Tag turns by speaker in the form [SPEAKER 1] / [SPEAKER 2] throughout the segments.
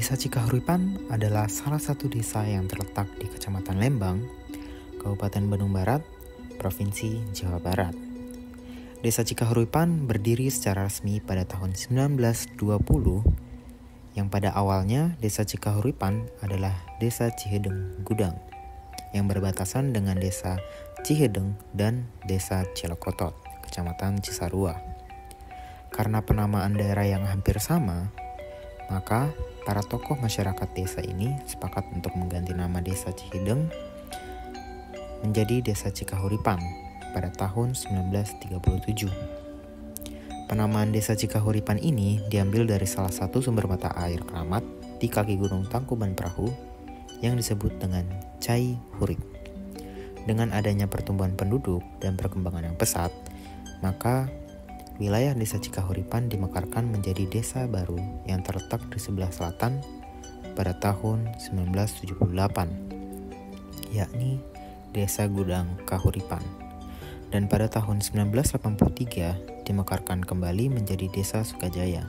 [SPEAKER 1] Desa Cikahuripan adalah salah satu desa yang terletak di Kecamatan Lembang, Kabupaten Bandung Barat, Provinsi Jawa Barat. Desa Cikahuripan berdiri secara resmi pada tahun 1920, yang pada awalnya Desa Cikahuripan adalah Desa Cihideng Gudang, yang berbatasan dengan Desa Cihideng dan Desa Cilokotot, Kecamatan Cisarua. Karena penamaan daerah yang hampir sama, maka para tokoh masyarakat desa ini sepakat untuk mengganti nama Desa Cihideng menjadi Desa Cikahuripan pada tahun 1937. Penamaan Desa Cikahuripan ini diambil dari salah satu sumber mata air keramat di kaki Gunung Tangkuban Perahu yang disebut dengan Cai Hurik. Dengan adanya pertumbuhan penduduk dan perkembangan yang pesat, maka wilayah Desa Cikahuripan dimekarkan menjadi desa baru yang terletak di sebelah selatan pada tahun 1978, yakni Desa Gudang Kahuripan. Dan pada tahun 1983 dimekarkan kembali menjadi Desa Sukajaya.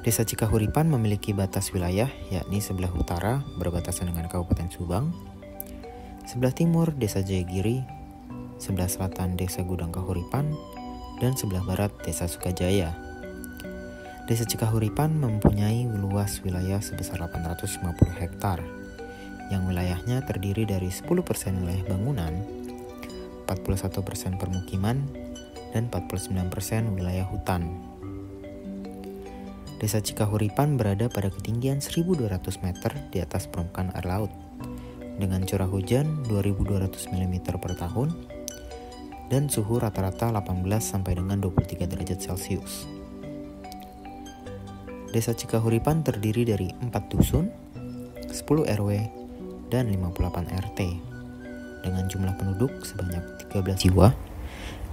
[SPEAKER 1] Desa Cikahuripan memiliki batas wilayah, yakni sebelah utara berbatasan dengan Kabupaten Subang, sebelah timur Desa Jayagiri, sebelah selatan Desa Gudang Kahuripan, dan sebelah barat Desa Sukajaya. Desa Cikahuripan mempunyai luas wilayah sebesar 850 hektar, yang wilayahnya terdiri dari 10% wilayah bangunan, 41% permukiman, dan 49% wilayah hutan. Desa Cikahuripan berada pada ketinggian 1.200 meter di atas permukaan air laut, dengan curah hujan 2.200 mm per tahun, dan suhu rata-rata 18 sampai dengan 23 derajat Celcius. Desa Cikahuripan terdiri dari 4 dusun, 10 RW, dan 58 RT, dengan jumlah penduduk sebanyak 13 jiwa,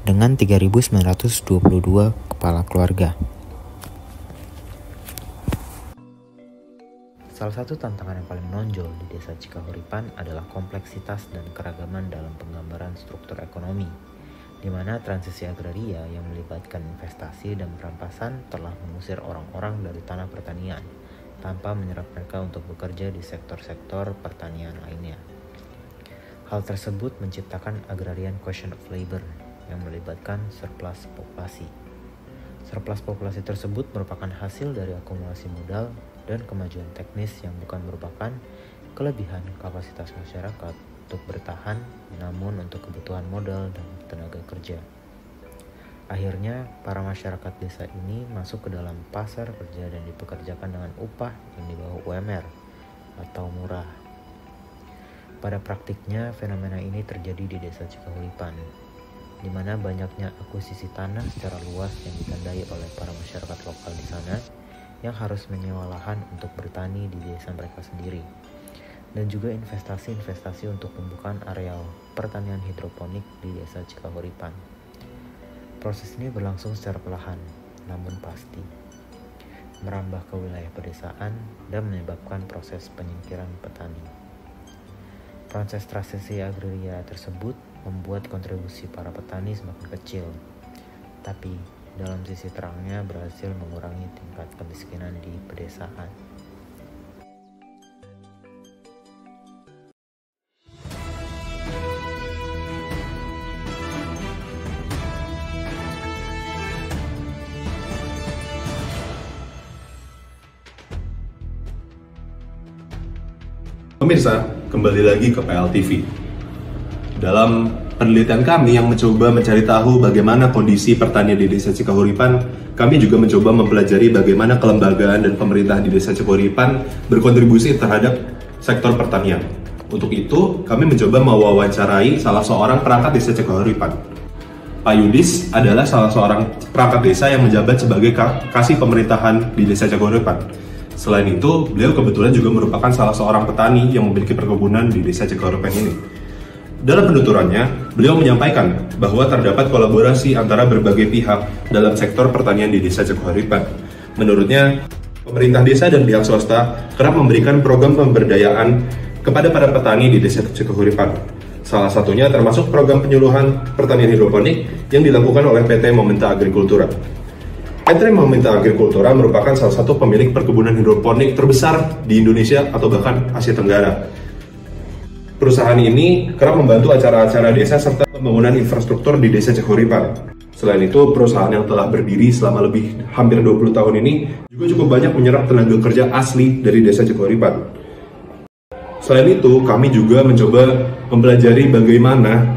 [SPEAKER 1] dengan 3.922 kepala keluarga. Salah satu tantangan yang paling menonjol di Desa Cikahuripan adalah kompleksitas dan keragaman dalam penggambaran struktur ekonomi, di mana transisi agraria yang melibatkan investasi dan perampasan telah mengusir orang-orang dari tanah pertanian tanpa menyerap mereka untuk bekerja di sektor-sektor pertanian lainnya. Hal tersebut menciptakan agrarian question of labor yang melibatkan surplus populasi. Surplus populasi tersebut merupakan hasil dari akumulasi modal dan kemajuan teknis yang bukan merupakan kelebihan kapasitas masyarakat untuk bertahan, namun untuk kebutuhan modal dan tenaga kerja. Akhirnya, para masyarakat desa ini masuk ke dalam pasar kerja dan dipekerjakan dengan upah yang di bawah UMR atau murah. Pada praktiknya, fenomena ini terjadi di Desa Cikahuripan, di mana banyaknya akuisisi tanah secara luas yang ditandai oleh para masyarakat lokal di sana yang harus menyewa lahan untuk bertani di desa mereka sendiri, dan juga investasi-investasi untuk pembukaan areal pertanian hidroponik di Desa Cikahuripan. Proses ini berlangsung secara perlahan, namun pasti, merambah ke wilayah pedesaan dan menyebabkan proses penyingkiran petani. Proses transisi agraria tersebut membuat kontribusi para petani semakin kecil, tapi dalam sisi terangnya berhasil mengurangi tingkat kemiskinan di pedesaan.
[SPEAKER 2] Pemirsa, kembali lagi ke PLTV. Dalam penelitian kami yang mencoba mencari tahu bagaimana kondisi pertanian di Desa Cikahuripan, kami juga mencoba mempelajari bagaimana kelembagaan dan pemerintah di Desa Cikahuripan berkontribusi terhadap sektor pertanian. Untuk itu, kami mencoba mewawancarai salah seorang perangkat Desa Cikahuripan. Pak Yudis adalah salah seorang perangkat desa yang menjabat sebagai kasih pemerintahan di Desa Cikahuripan. Selain itu, beliau kebetulan juga merupakan salah seorang petani yang memiliki perkebunan di Desa Cikahuripan ini. Dalam penuturannya, beliau menyampaikan bahwa terdapat kolaborasi antara berbagai pihak dalam sektor pertanian di Desa Cikahuripan. Menurutnya, pemerintah desa dan pihak swasta kerap memberikan program pemberdayaan kepada para petani di Desa Cikahuripan. Salah satunya termasuk program penyuluhan pertanian hidroponik yang dilakukan oleh PT Momenta Agrikultura. PT Momenta Agrikultura merupakan salah satu pemilik perkebunan hidroponik terbesar di Indonesia atau bahkan Asia Tenggara. Perusahaan ini kerap membantu acara-acara desa serta pembangunan infrastruktur di Desa Cekuripan. Selain itu, perusahaan yang telah berdiri selama hampir 20 tahun ini juga cukup banyak menyerap tenaga kerja asli dari Desa Cekuripan. Selain itu, kami juga mencoba mempelajari bagaimana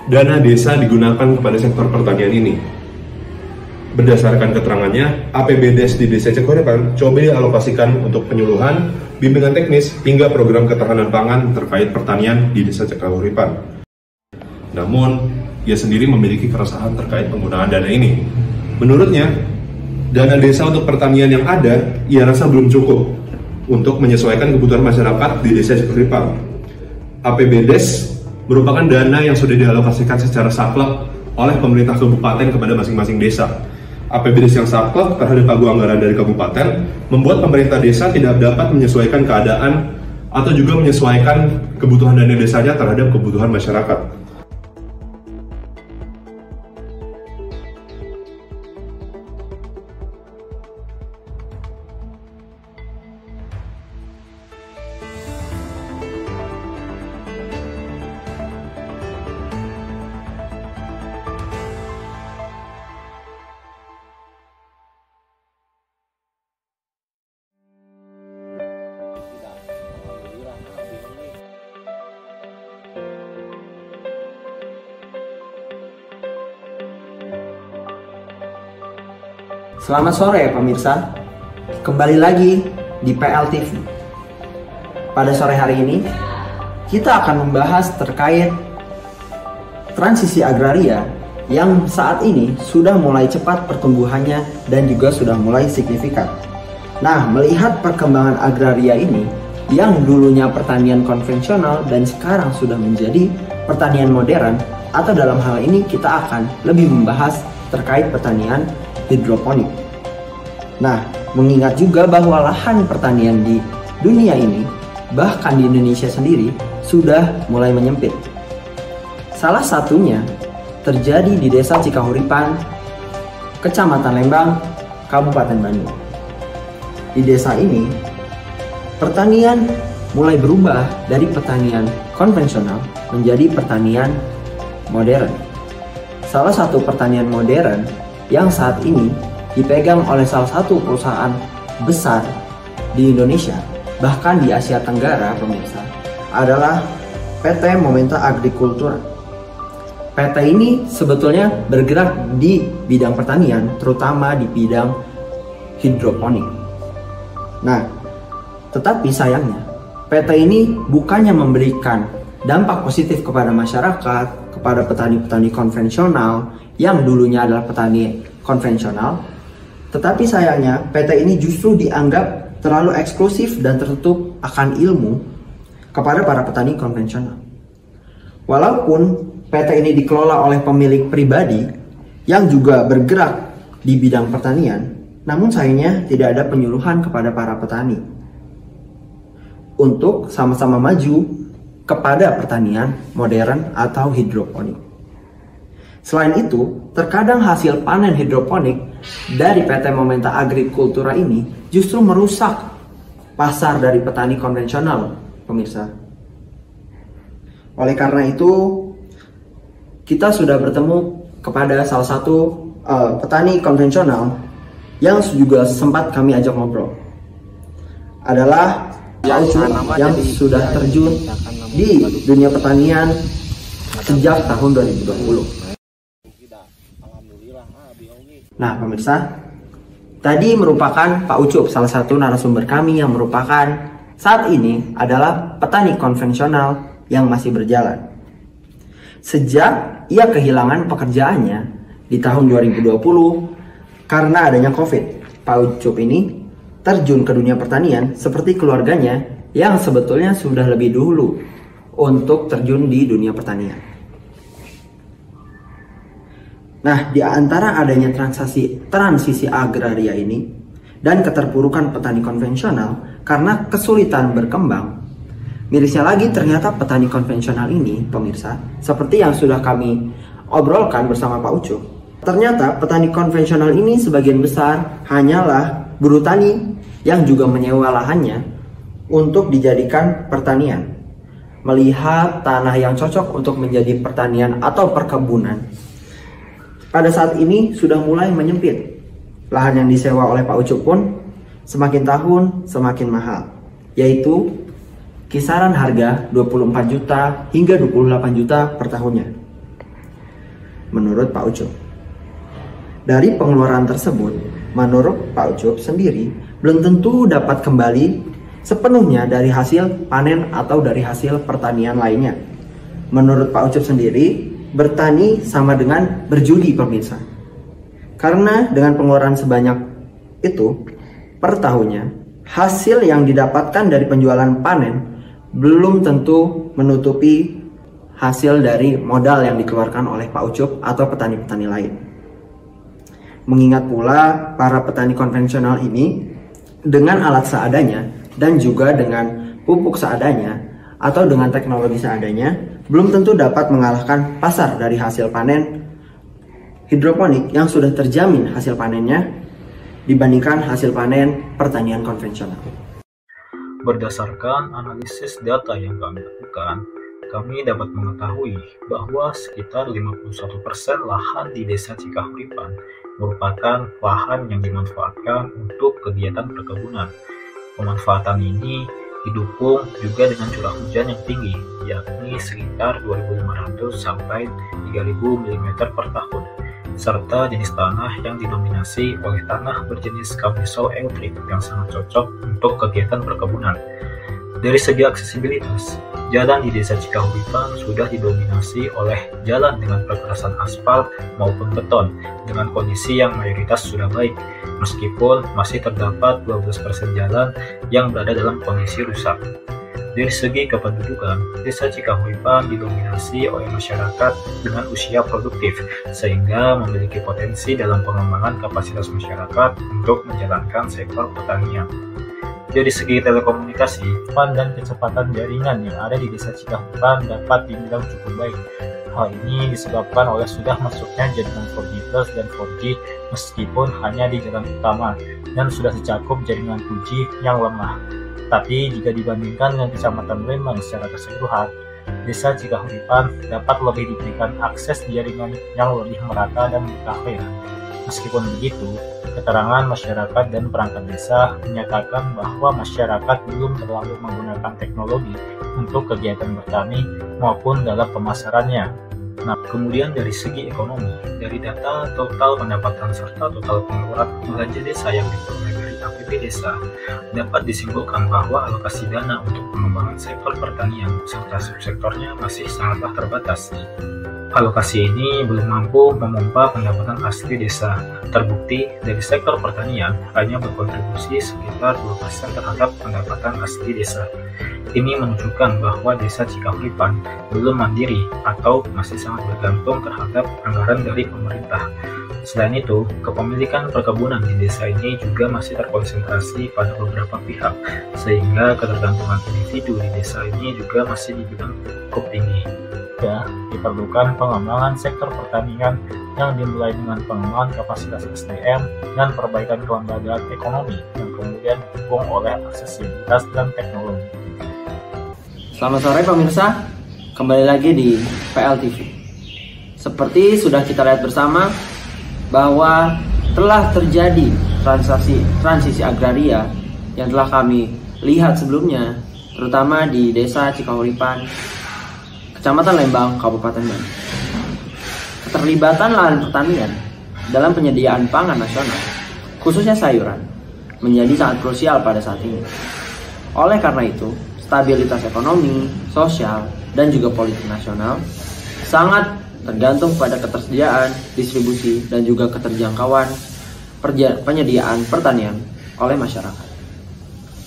[SPEAKER 2] dana desa digunakan kepada sektor pertanian ini. Berdasarkan keterangannya, APBDes di Desa Cekuripan coba dialokasikan untuk penyuluhan, bimbingan teknis, hingga program ketahanan pangan terkait pertanian di Desa Cekuripan. Namun, ia sendiri memiliki keresahan terkait penggunaan dana ini. Menurutnya, dana desa untuk pertanian yang ada, ia rasa belum cukup untuk menyesuaikan kebutuhan masyarakat di Desa Cekuripan. APBDes merupakan dana yang sudah dialokasikan secara saklek oleh pemerintah kabupaten kepada masing-masing desa. APBDes yang saklek terhadap pagu anggaran dari kabupaten membuat pemerintah desa tidak dapat menyesuaikan keadaan atau juga menyesuaikan kebutuhan dana desanya terhadap kebutuhan masyarakat.
[SPEAKER 3] Selamat sore pemirsa, kembali lagi di PLTV. Pada sore hari ini, kita akan membahas terkait transisi agraria yang saat ini sudah mulai cepat pertumbuhannya dan juga sudah mulai signifikan. Nah, melihat perkembangan agraria ini yang dulunya pertanian konvensional dan sekarang sudah menjadi pertanian modern, atau dalam hal ini kita akan lebih membahas terkait pertanian hidroponik. Nah, mengingat juga bahwa lahan pertanian di dunia ini, bahkan di Indonesia sendiri, sudah mulai menyempit. Salah satunya terjadi di Desa Cikahuripan, Kecamatan Lembang, Kabupaten Bandung. Di desa ini, pertanian mulai berubah dari pertanian konvensional menjadi pertanian modern. Salah satu pertanian modern yang saat ini dipegang oleh salah satu perusahaan besar di Indonesia, bahkan di Asia Tenggara pemirsa, adalah PT Momenta Agrikultura. PT ini sebetulnya bergerak di bidang pertanian, terutama di bidang hidroponik. Nah, tetapi sayangnya PT ini bukannya memberikan dampak positif kepada masyarakat, kepada petani-petani konvensional yang dulunya adalah petani konvensional, tetapi sayangnya PT ini justru dianggap terlalu eksklusif dan tertutup akan ilmu kepada para petani konvensional. Walaupun PT ini dikelola oleh pemilik pribadi yang juga bergerak di bidang pertanian, namun sayangnya tidak ada penyuluhan kepada para petani untuk sama-sama maju kepada pertanian modern atau hidroponik. Selain itu, terkadang hasil panen hidroponik dari PT Momenta Agrikultura ini justru merusak pasar dari petani konvensional, pemirsa. Oleh karena itu, kita sudah bertemu kepada salah satu petani konvensional yang juga sempat kami ajak ngobrol. Adalah yang sudah terjun di dunia pertanian sejak tahun 2020. Nah pemirsa, tadi merupakan Pak Ucup, salah satu narasumber kami yang merupakan saat ini adalah petani konvensional yang masih berjalan. Sejak ia kehilangan pekerjaannya di tahun 2020 karena adanya COVID, Pak Ucup ini terjun ke dunia pertanian seperti keluarganya yang sebetulnya sudah lebih dulu untuk terjun di dunia pertanian. Nah, di antara adanya transisi agraria ini dan keterpurukan petani konvensional karena kesulitan berkembang, mirisnya lagi ternyata petani konvensional ini, pemirsa, seperti yang sudah kami obrolkan bersama Pak Ucup, Ternyata petani konvensional ini sebagian besar hanyalah buruh tani yang juga menyewa lahannya untuk dijadikan pertanian. Melihat tanah yang cocok untuk menjadi pertanian atau perkebunan, pada saat ini sudah mulai menyempit. Lahan yang disewa oleh Pak Ucup pun semakin tahun semakin mahal, yaitu kisaran harga 24 juta hingga 28 juta per tahunnya. Menurut Pak Ucup, dari pengeluaran tersebut, menurut Pak Ucup sendiri belum tentu dapat kembali sepenuhnya dari hasil panen atau dari hasil pertanian lainnya. Menurut Pak Ucup sendiri, bertani sama dengan berjudi, pemirsa. Karena dengan pengeluaran sebanyak itu per tahunnya, hasil yang didapatkan dari penjualan panen belum tentu menutupi hasil dari modal yang dikeluarkan oleh Pak Ucup atau petani-petani lain. Mengingat pula para petani konvensional ini dengan alat seadanya dan juga dengan pupuk seadanya atau dengan teknologi seadanya belum tentu dapat mengalahkan pasar dari hasil panen hidroponik yang sudah terjamin hasil panennya dibandingkan hasil panen pertanian konvensional.
[SPEAKER 4] Berdasarkan analisis data yang kami lakukan, kami dapat mengetahui bahwa sekitar 51% lahan di Desa Cikahuripan merupakan lahan yang dimanfaatkan untuk kegiatan perkebunan. Pemanfaatan ini didukung juga dengan curah hujan yang tinggi, yakni sekitar 2.500 sampai 3.000 mm per tahun, serta jenis tanah yang didominasi oleh tanah berjenis Cambisol Eutrik yang sangat cocok untuk kegiatan perkebunan. Dari segi aksesibilitas, jalan di Desa Cikahuripan sudah didominasi oleh jalan dengan perkerasan aspal maupun beton dengan kondisi yang mayoritas sudah baik, meskipun masih terdapat 12% jalan yang berada dalam kondisi rusak. Dari segi kependudukan, Desa Cikahuripan didominasi oleh masyarakat dengan usia produktif, sehingga memiliki potensi dalam pengembangan kapasitas masyarakat untuk menjalankan sektor pertanian. Dari segi telekomunikasi, kecepatan dan kecepatan jaringan yang ada di Desa Cikahuripan dapat dibilang cukup baik. Hal ini disebabkan oleh sudah masuknya jaringan 4G Plus dan 4G meskipun hanya di jalan utama dan sudah dicakup jaringan 2G yang lemah. Tapi jika dibandingkan dengan Kecamatan Lembang secara keseluruhan, Desa Cikahuripan dapat lebih diberikan akses jaringan yang lebih merata dan mutakhir. Meskipun begitu, keterangan masyarakat dan perangkat desa menyatakan bahwa masyarakat belum terlalu menggunakan teknologi untuk kegiatan bertani maupun dalam pemasarannya. Nah, kemudian dari segi ekonomi, dari data total pendapatan serta total pengeluaran belanja desa yang diperoleh dari APB desa, dapat disimpulkan bahwa alokasi dana untuk pengembangan sektor pertanian serta subsektornya masih sangatlah terbatas. Alokasi ini belum mampu memompa pendapatan asli desa. Terbukti dari sektor pertanian hanya berkontribusi sekitar 2% terhadap pendapatan asli desa. Ini menunjukkan bahwa Desa Cikahuripan belum mandiri atau masih sangat bergantung terhadap anggaran dari pemerintah. Selain itu, kepemilikan perkebunan di desa ini juga masih terkonsentrasi pada beberapa pihak, sehingga ketergantungan individu di desa ini juga masih dibilang cukup tinggi. Diperlukan pengembangan sektor pertanian yang dimulai dengan pengembangan kapasitas SDM dan perbaikan kelembagaan ekonomi yang kemudian didukung oleh aksesibilitas dan teknologi.
[SPEAKER 3] Selamat sore pemirsa, kembali lagi di PLTV. Seperti sudah kita lihat bersama bahwa telah terjadi transisi agraria yang telah kami lihat sebelumnya, terutama di Desa Cikahuripan, Kecamatan Lembang, Kabupaten Bandung. Keterlibatan lahan pertanian dalam penyediaan pangan nasional, khususnya sayuran, menjadi sangat krusial pada saat ini. Oleh karena itu, stabilitas ekonomi, sosial, dan juga politik nasional sangat tergantung pada ketersediaan, distribusi, dan juga keterjangkauan penyediaan pertanian oleh masyarakat.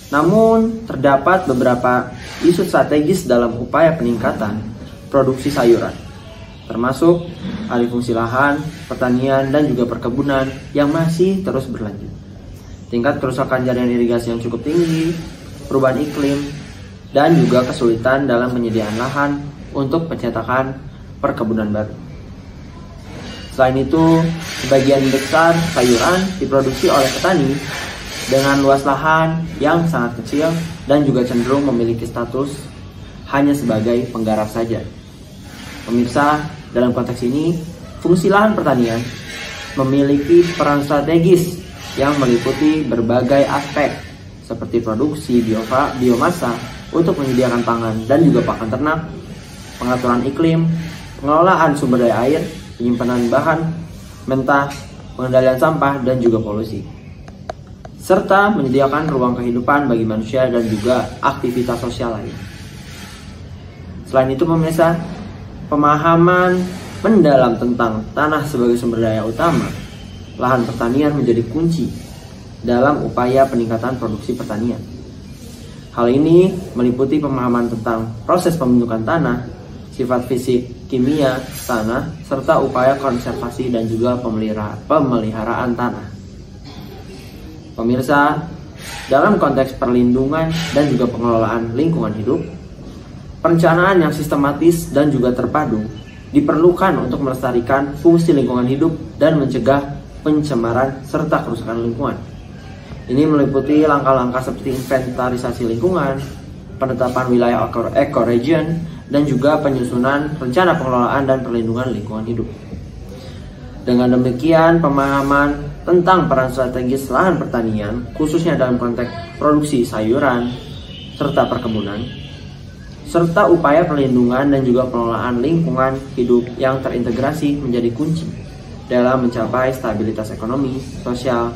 [SPEAKER 3] Namun, terdapat beberapa isu strategis dalam upaya peningkatan produksi sayuran, termasuk alih fungsi lahan, pertanian, dan juga perkebunan yang masih terus berlanjut. Tingkat kerusakan jaringan irigasi yang cukup tinggi, perubahan iklim, dan juga kesulitan dalam penyediaan lahan untuk pencetakan perkebunan baru. Selain itu, sebagian besar sayuran diproduksi oleh petani dengan luas lahan yang sangat kecil dan juga cenderung memiliki status hanya sebagai penggarap saja. Pemirsa, dalam konteks ini, fungsi lahan pertanian memiliki peran strategis yang meliputi berbagai aspek seperti produksi biomasa untuk menyediakan pangan dan juga pakan ternak, pengaturan iklim, pengelolaan sumber daya air, penyimpanan bahan mentah, pengendalian sampah, dan juga polusi, serta menyediakan ruang kehidupan bagi manusia dan juga aktivitas sosial lain. Selain itu pemirsa, pemahaman mendalam tentang tanah sebagai sumber daya utama, lahan pertanian menjadi kunci dalam upaya peningkatan produksi pertanian. Hal ini meliputi pemahaman tentang proses pembentukan tanah, sifat fisik, kimia tanah, serta upaya konservasi dan juga pemeliharaan tanah. Pemirsa, dalam konteks perlindungan dan juga pengelolaan lingkungan hidup, perencanaan yang sistematis dan juga terpadu diperlukan untuk melestarikan fungsi lingkungan hidup dan mencegah pencemaran serta kerusakan lingkungan. Ini meliputi langkah-langkah seperti inventarisasi lingkungan, penetapan wilayah ecoregion, dan juga penyusunan rencana pengelolaan dan perlindungan lingkungan hidup. Dengan demikian, pemahaman tentang peran strategis lahan pertanian, khususnya dalam konteks produksi sayuran serta perkebunan, serta upaya perlindungan dan juga pengelolaan lingkungan hidup yang terintegrasi menjadi kunci dalam mencapai stabilitas ekonomi, sosial,